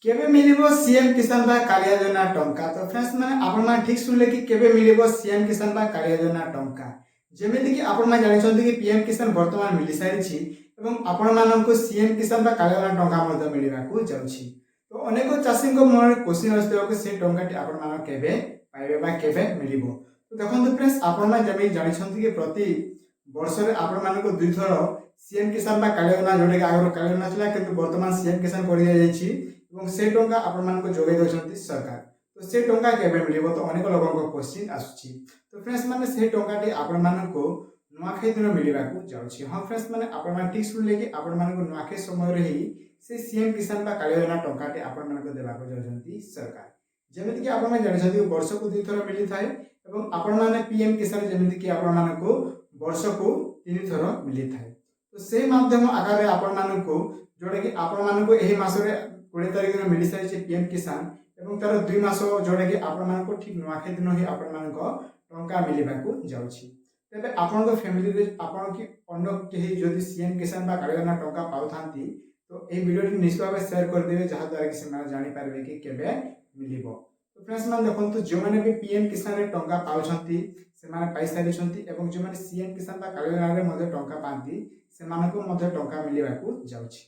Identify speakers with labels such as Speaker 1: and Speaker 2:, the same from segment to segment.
Speaker 1: केबे मिलिबो सीएम किसान बा कालिया योजना टंका। तो फ्रेंड्स माने आपण माने ठीक सुनले कि केबे मिलिबो सीएम किसान बा कालिया योजना टंका। जेमिति कि आपण माने जानि छथि कि पीएम किसान वर्तमान मिलि सारि छि एवं आपण माननको सीएम किसान बा कालिया योजना टंका मध्ये मिलिबाकू जाउछि। तो अनेक चाषी को मन क्वेश्चन आछते कि से टंकाटी आपण मान केबे पाइबे बा केबे मिलिबो। तो देखंतु फ्रेंड्स आपण माने जेमि जानि छथि कि प्रति वर्ष रे आपण मानको दुई थर सीएम किसान बा कालिया योजना जोडे आगरो कालिया योजना छला किंतु वर्तमान सीएम किसान कर दिया जायछि এবং সেই টঙ্কা ଆପଣମାନଙ୍କୁ ଯୋଗାଇ ଦେଉଛନ୍ତି ସରକାର। ତ ସେ ଟଙ୍କା କେବେ ମିଳିବ ତ ଅନେକ ଲୋକଙ୍କ କ୍ୱେଶ୍ଚିନ୍ ଆସୁଛି। ତ ଫ୍ରେଣ୍ଡସ୍ ମାନେ ସେହି ଟଙ୍କାଟି ଆପଣମାନଙ୍କୁ ନୂଆଖାଇ ଦିନ ମିଳିବାକୁ ଯାଉଛି। ହଁ ଫ୍ରେଣ୍ଡସ୍ ମାନେ ଆପଣମାନେ ଠିକ୍ ଶୁଣିଲେ କି ଆପଣମାନଙ୍କୁ ନୂଆଖାଇ ସମୟରେ ହିଁ ସେ ସିଏମ୍ କିଷାନ ବା କାଳିଆ ଯୋଜନା ଟଙ୍କାଟି ଆପଣମାନଙ୍କୁ ଦେବାକୁ ଯାଉଛନ୍ତି ସରକାର। ଯେମିତିକି ଆପଣମାନେ ଜାଣିଛନ୍ତି ବର୍ଷକୁ ଦୁଇଥର ମିଳିଥାଏ ଏବଂ ଆପଣମାନେ ପିଏମ୍ କିଷାନ ଯେମିତିକି ଆପଣମାନଙ୍କୁ ବର୍ଷକୁ 3 ଥର ମିଳିଥାଏ। ତ ସେହି ମାଧ୍ୟମ ଆକାରରେ ଆପଣମାନଙ୍କୁ ଯୋଉଟାକି ଆପଣମାନଙ୍କୁ ଏହି ମାସରେ 20 तारिख दिन मिल सारी पीएम किसान एवं तार 2 मास जोड़ा कि आपण ठीक नुआखाई दिन ही आपण टंका मिलवाक जाउछि। तेबे आपण फैमिली रे आपण कि अन्य केही जदि सीएम किसान बा कालिया योजना टंका पाउथांती तो ए वीडियो निश्चित भाव शेयर कर देबे जहा द्वारा कि से जानि पारबे कि केबे मिलिबो। तो फ्रेंड्स मान देखंतु जो माने भी पीएम किसान रे टंका पाउछंती से माने पाई सारी छंती एवं जो माने सीएम किसान बा कालिया योजना रे मध्ये टंका पांती से मानको मध्ये टंका मिलवाक जाउछि।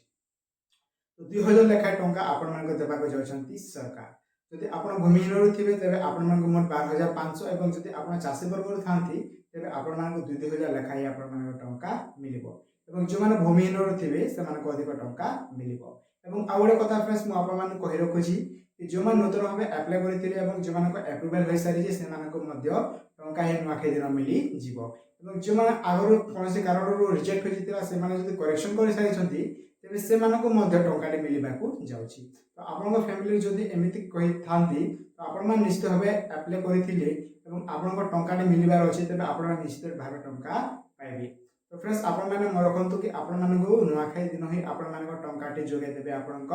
Speaker 1: तो 2000 लेखा टंका आपण मानको देबाक जाउछंती सरकार। जदि आपण भूमिहीन थिबे तेबे आपण मानको मोट 12500 एवं जदि आपण चाषी वर्ग थांती तेबे आपण मानको 2000 लेखा ही आपण मानको टंका मिलिबो एवं जो माने भूमिहीन थिबे से मानको अधिक टंका मिलिबो। एवं आ गोटे कथा फ्रेंड्स मु आपण मानको कहि रखुची कि जो मान नूतन भाबे अप्लाई करिथिले एवं जो मानको अप्रूवल होई सारी जे से मानको मध्य टंका ही नुआखाई दिन मिली जिवो एवं जो माने आगरो कोनोसी कारणरो रिजेक्ट होई जितिला से माने जदि करेक्शन करि सारी छंती तेबे से मानको मध्य टंकाटे मिलिबाकू जाउछि। तो आपनक फैमिली जदि एमिति कहि थांती तो आपण मान निश्चित भाबे अप्लाई करिथिले एवं आपनक टंकाटे मिलिबार अछि तेबे आपण निश्चित भाबे टंका पाइबे। तो फ्रेंड्स आपण माने मन रखंतु कि आपण मानको नुआखाई दिन ही आपण मानको टंकाटे जोगे देबे आपनक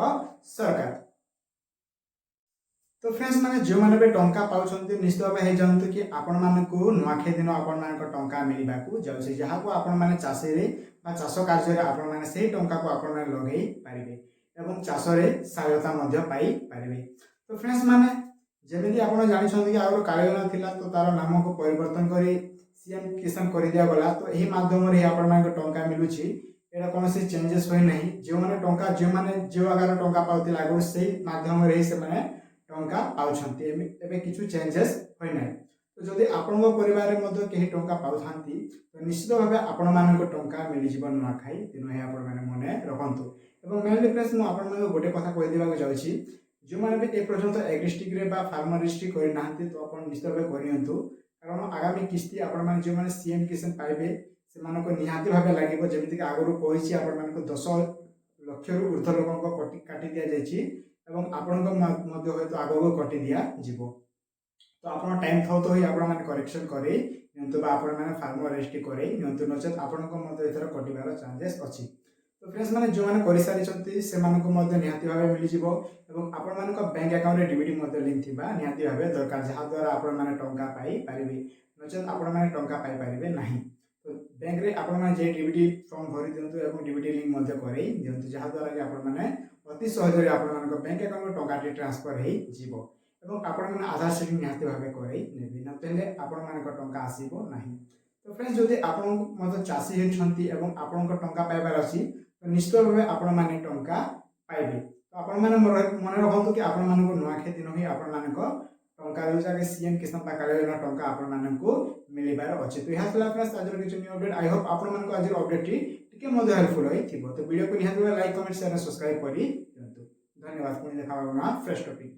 Speaker 1: सरकार। तो फ्रेंड्स माने जो माने बे टंका पाउछंती निश्चित भाबे हे जानतु कि आपण मानको नुआखाई दिन आपण मानको टंका मिलिबाकू जाउछि जहा को आपण माने चाषी रे बा चाष कार्य रे आपण माने सेही टंका को आपण माने लगेई पारिबे एवं चाष रे सहायता मध्य पाई पारिबे। तो फ्रेंड्स माने जेमिति आपण जानि छथि कि आरो कालिया योजना थिला तो तार नाम को परिवर्तन करी सीएम किसान कर दिया गला। तो एही माध्यम रे आपण मानको टंका मिलुछि एटा कोनोसी चेंजेस होई नाही। जो माने टंका जो माने जो आकार टंका पाउति लागो सेही माध्यम रे से माने टंका पाउछंती एबे किछु चेंजेस होई नाही। तो जदि आपण परिवार रे मध्ये केही टंका पाउथांती तो निश्चित भाबे आपण मानको टंका मिलि जीवन नुआखाई दिन हे आपण माने मने रखंतु। एवं मेनली फ्रेंड्स मु आपण मानको गोटे कथा कहि देबाक जाउछि जो माने भी ए पर्यंत एग्रिस्टिक रे बा फार्मरिस्टिक करि नाहंती तो आपण निश्चित भाबे करियंतु कारण आगामी किस्ती आपण माने जो माने सीएम किसान पाइबे से मानको निहाती भाबे लागिबो। जेमिति कि आगरु कहिछि आपण मानको 10 लाख रु ऊर्ध्व लोकंक काटी दिया जायछि एवं आपणक मध्ये होय आगो कटि दिया जीवो। तो आपण टाइम थाउ तो ही आपण माने करेक्शन करे नियंतु बा आपण माने फार्मर रेजिस्ट्री करे नियंतु नचेत आपणक मध्ये एथर कटिबार चांसेस अछि। तो फ्रेंड्स माने जो माने करि सारि छथि से मानको मध्ये निहाती भाबे मिलि जिवो एवं आपण मानक बैंक अकाउंट रे डीबीटी मध्ये लिंक थिबा निहाती भाबे दरकार जहा द्वारा आपण माने टंका पाई पारिबे नचेत आपण माने टंका पाई पारिबे नाही। तो बैंक रे आपण माने जे डीबीटी फॉर्म भरि दियंतु एवं डीबीटी लिंक मध्ये करे दियंतु जहा द्वारा कि आपण माने अति सहज रे आपण मानक बैंक अकाउंट टंका ट्रांसफर हेई जिवो एवं आपण माने आधार सेटिंग निहाती भाबे करे नेबि न तेले आपण मानक टंका आसीबो नाही। तो फ्रेंड्स जदि आपण मते चासी हे छंती एवं आपनक टंका पाइबार अछि तो निश्चित भाबे आपण माने टंका पाइबे। तो आपण माने मन रखंतु कि आपण मानक नुआखाई दिन ही आपण मानक टंका जोजा के सीएम किसान बा कालिया योजना टंका आपण मानक मिलिबार अछि। तो यहा सला फ्रेंड्स आज किछु न्यू अपडेट आई होप आपण मानक आज अपडेट टिके मध्ये हेल्पफुल होई थिबो। तो वीडियो को निहाती लाइक कमेंट शेयर सब्सक्राइब करी दियंतु। धन्यवाद। पुणी देखा होगा फ्रेश टॉपिक।